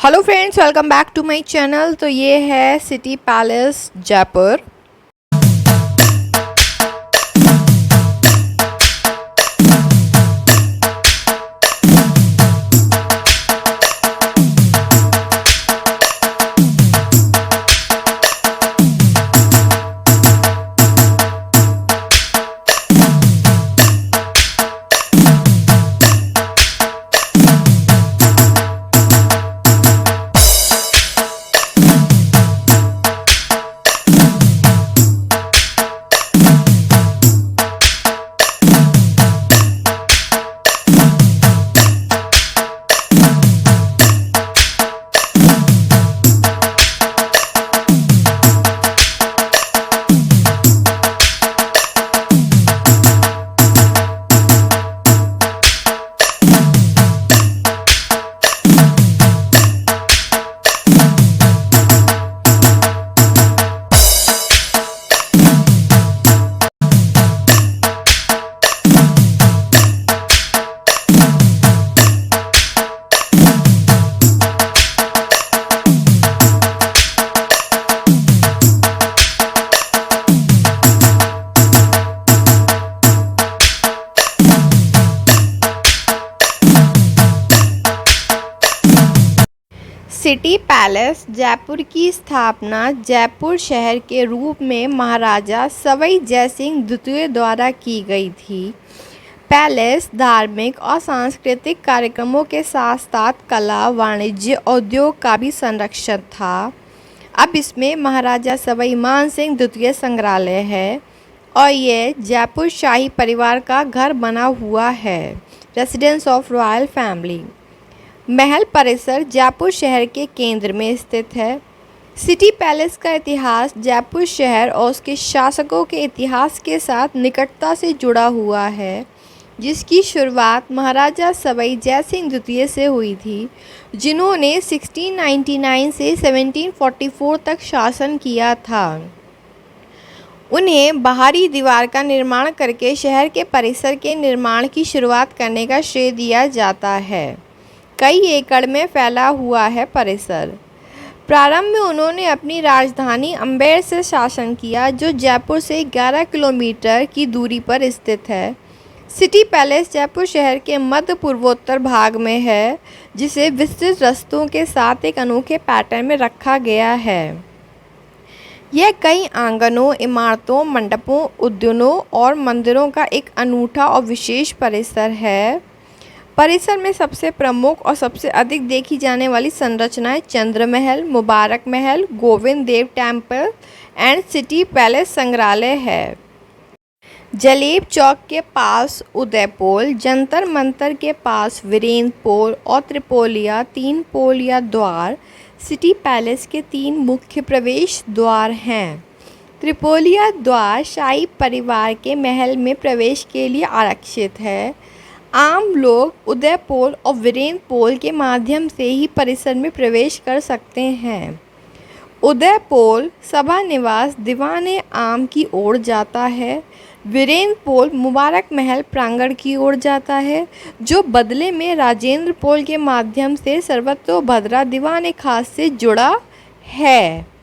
Hello friends, welcome back to my channel. तो ये है City Palace Jaipur. City Palace Jaipur की स्थापना जयपुर शहर के रूप में महाराजा सवाई जयसिंह द्वितीय द्वारा की गई थी। पैलेस धार्मिक और सांस्कृतिक कार्यक्रमों के साथ साथ कला, वाणिज्य, उद्योग का भी संरक्षण था। अब इसमें महाराजा सवाई मानसिंह द्वितीय संग्रहालय है और ये जयपुर शाही परिवार का घर बना हुआ है, रेसिडेंस ऑफ रॉयल फैमिली। महल परिसर जयपुर शहर के केंद्र में स्थित है। सिटी पैलेस का इतिहास जयपुर शहर और उसके शासकों के इतिहास के साथ निकटता से जुड़ा हुआ है, जिसकी शुरुआत महाराजा सवाई जयसिंह द्वितीय से हुई थी, जिन्होंने 1699 से 1744 तक शासन किया था। उन्हें बाहरी दीवार का निर्माण करके शहर के परिसर के निर्माण की शुरुआत करने का श्रेय दिया जाता है। कई एकड़ में फैला हुआ है परिसर। प्रारंभ में उन्होंने अपनी राजधानी अम्बेर से शासन किया, जो जयपुर से 11 किलोमीटर की दूरी पर स्थित है। सिटी पैलेस जयपुर शहर के मध्य पूर्वोत्तर भाग में है, जिसे विस्तृत रस्तों के साथ एक अनोखे पैटर्न में रखा गया है। यह कई आंगनों, इमारतों, मंडपों, उद्यानों और मंदिरों का एक अनूठा और विशेष परिसर है। परिसर में सबसे प्रमुख और सबसे अधिक देखी जाने वाली संरचनाएं चंद्र महल, मुबारक महल, Govind Dev temple and city palace संग्रहालय है। जलेब चौक के पास उदयपोल, जंतर मंतर के पास वीरेंद्र पोल और त्रिपोलिया 3 पोल या द्वार सिटी पैलेस के 3 मुख्य प्रवेश द्वार हैं। त्रिपोलिया द्वार शाही परिवार के महल में प्रवेश के लिए आरक्षित है। आम लोग उदयपोल और वीरेंद्र पोल के माध्यम से ही परिसर में प्रवेश कर सकते हैं। उदयपोल सभा निवास दीवाने आम की ओर जाता है। वीरेंद्र पोल मुबारक महल प्रांगण की ओर जाता है, जो बदले में राजेंद्र पोल के माध्यम से सर्वतोभद्रा दीवाने खास से जुड़ा है।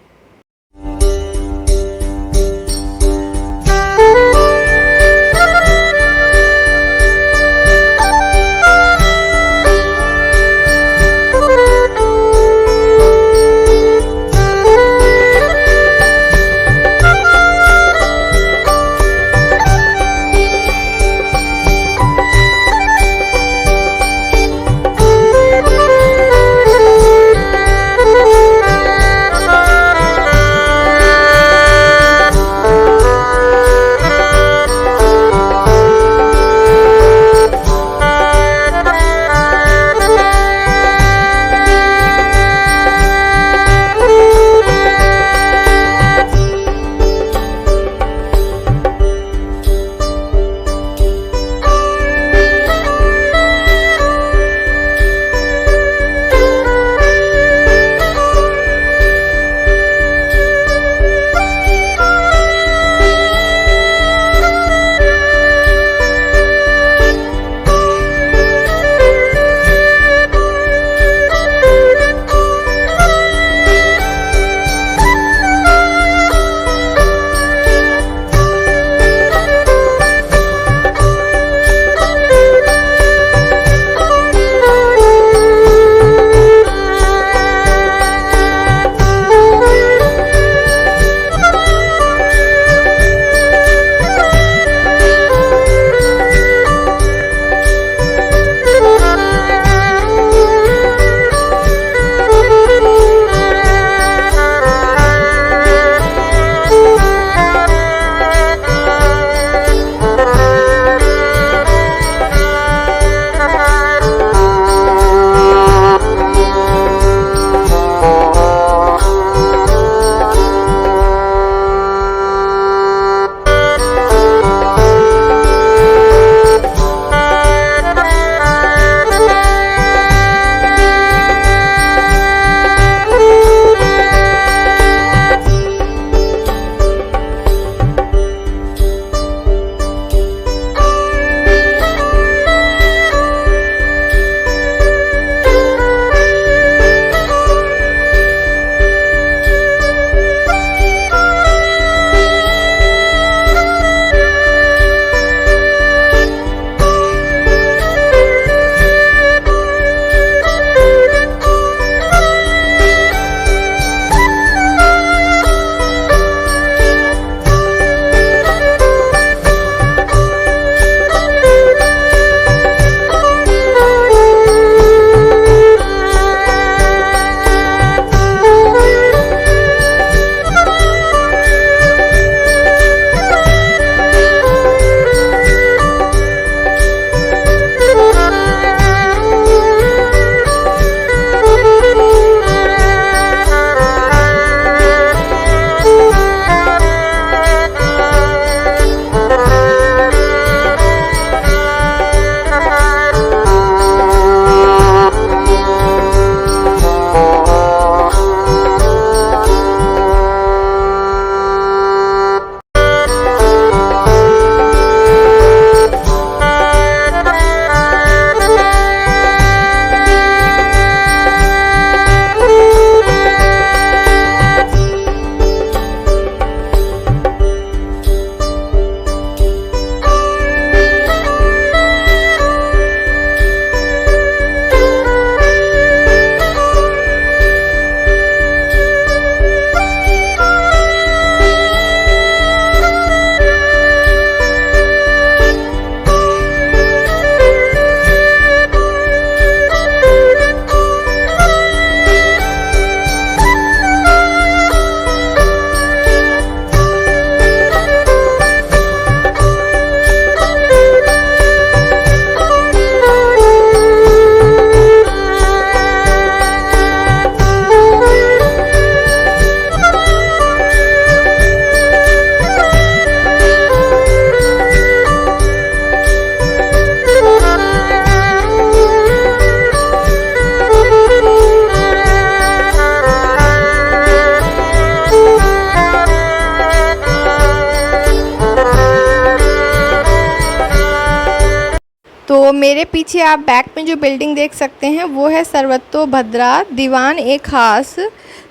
तो मेरे पीछे आप बैक में जो बिल्डिंग देख सकते हैं वो है सर्वतोभद्रा दीवान ए खास।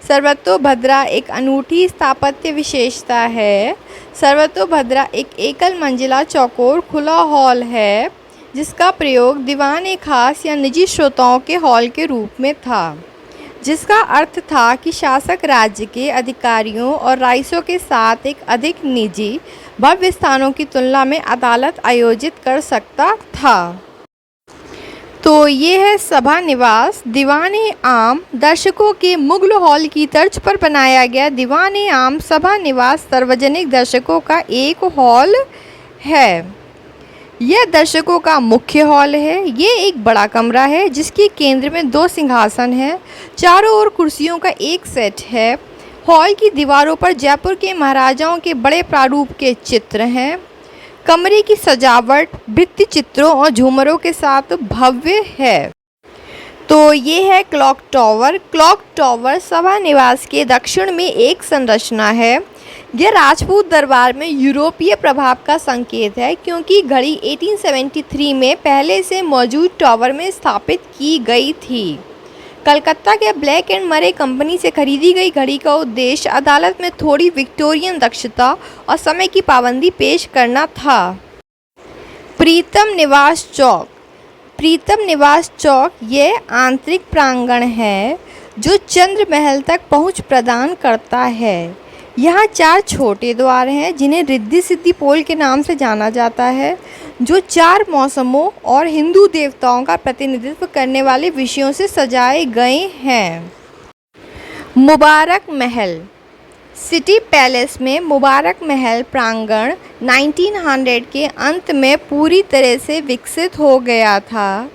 सर्वतोभद्रा एक अनूठी स्थापत्य विशेषता है। सर्वतोभद्रा एक एकल मंजिला चौकोर खुला हॉल है जिसका प्रयोग दीवान ए खास या निजी श्रोताओं के हॉल के रूप में था, जिसका अर्थ था कि शासक राज्य के अधिकारियों और राइसों के साथ एक अधिक निजी भव्य स्थानों की तुलना में अदालत आयोजित कर सकता था। तो ये है सभा निवास। दीवान-ए-आम दर्शकों के मुगल हॉल की तर्ज पर बनाया गया दीवान-ए-आम सभा निवास सार्वजनिक दर्शकों का एक हॉल है। यह दर्शकों का मुख्य हॉल है। ये एक बड़ा कमरा है जिसके केंद्र में 2 सिंहासन हैं। चारों ओर कुर्सियों का एक सेट है। हॉल की दीवारों पर जयपुर के महाराजाओं के बड़े प्रारूप के चित्र हैं। कमरे की सजावट भित्ति चित्रों और झूमरों के साथ भव्य है। तो ये है क्लॉक टावर। क्लॉक टावर सभा निवास के दक्षिण में एक संरचना है। यह राजपूत दरबार में यूरोपीय प्रभाव का संकेत है क्योंकि घड़ी 1873 में पहले से मौजूद टावर में स्थापित की गई थी। कलकत्ता के ब्लैक एंड मरे कंपनी से खरीदी गई घड़ी का उद्देश्य अदालत में थोड़ी विक्टोरियन दक्षता और समय की पाबंदी पेश करना था। प्रीतम निवास चौक। प्रीतम निवास चौक ये आंतरिक प्रांगण है जो चंद्र महल तक पहुंच प्रदान करता है। यहाँ 4 छोटे द्वार हैं जिन्हें रिद्धि सिद्धि पोल के नाम से जाना जाता है, जो 4 मौसमों और हिंदू देवताओं का प्रतिनिधित्व करने वाले विषयों से सजाए गए हैं। मुबारक महल। सिटी पैलेस में मुबारक महल प्रांगण 1900 के अंत में पूरी तरह से विकसित हो गया था,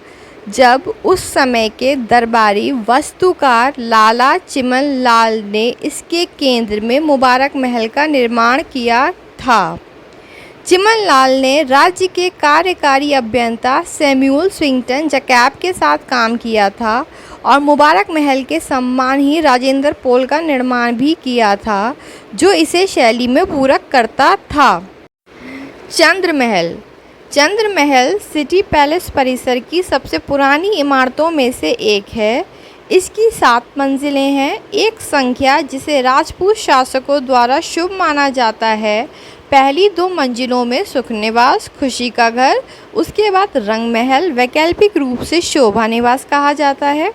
जब उस समय के दरबारी वास्तुकार लाला चिमन लाल ने इसके केंद्र में मुबारक महल का निर्माण किया था। चिमन लाल ने राज्य के कार्यकारी अभियंता सैमुअल स्विंगटन जैकब के साथ काम किया था और मुबारक महल के सम्मान ही राजेंद्र पोल का निर्माण भी किया था, जो इसे शैली में पूरक करता था। चंद्र महल। चंद्र महल सिटी पैलेस परिसर की सबसे पुरानी इमारतों में से एक है। इसकी 7 मंजिलें हैं। एक संख्या जिसे राजपूत शासकों द्वारा शुभ माना जाता है। पहली 2 मंजिलों में सुख निवास, खुशी का घर, उसके बाद रंग महल, वैकल्पिक रूप से शोभा निवास कहा जाता है।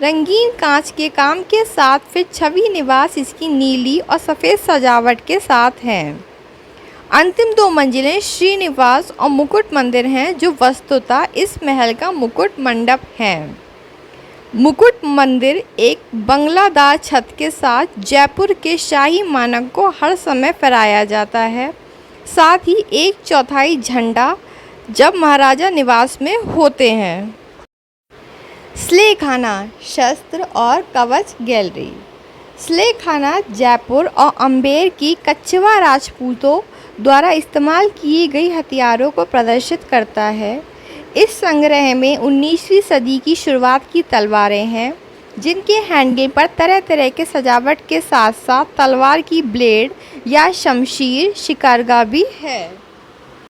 रंगीन कांच के काम के साथ फिर छवि निवास इसकी नीली और सफ़ेद सजावट के साथ हैं। अंतिम 2 मंजिलें श्रीनिवास और मुकुट मंदिर हैं, जो वस्तुतः इस महल का मुकुट मंडप है। मुकुट मंदिर एक बंगलादार छत के साथ जयपुर के शाही मानक को हर समय फहराया जाता है। साथ ही 1/4 झंडा जब महाराजा निवास में होते हैं। स्लेखाना शस्त्र और कवच गैलरी। स्लेखाना जयपुर और अम्बेर की कच्छवा राजपूतों द्वारा इस्तेमाल किए गई हथियारों को प्रदर्शित करता है। इस संग्रह में 19वीं सदी की शुरुआत की तलवारें हैं, जिनके हैंडल पर तरह तरह के सजावट के साथ साथ तलवार की ब्लेड या शमशीर शिकारगा भी है।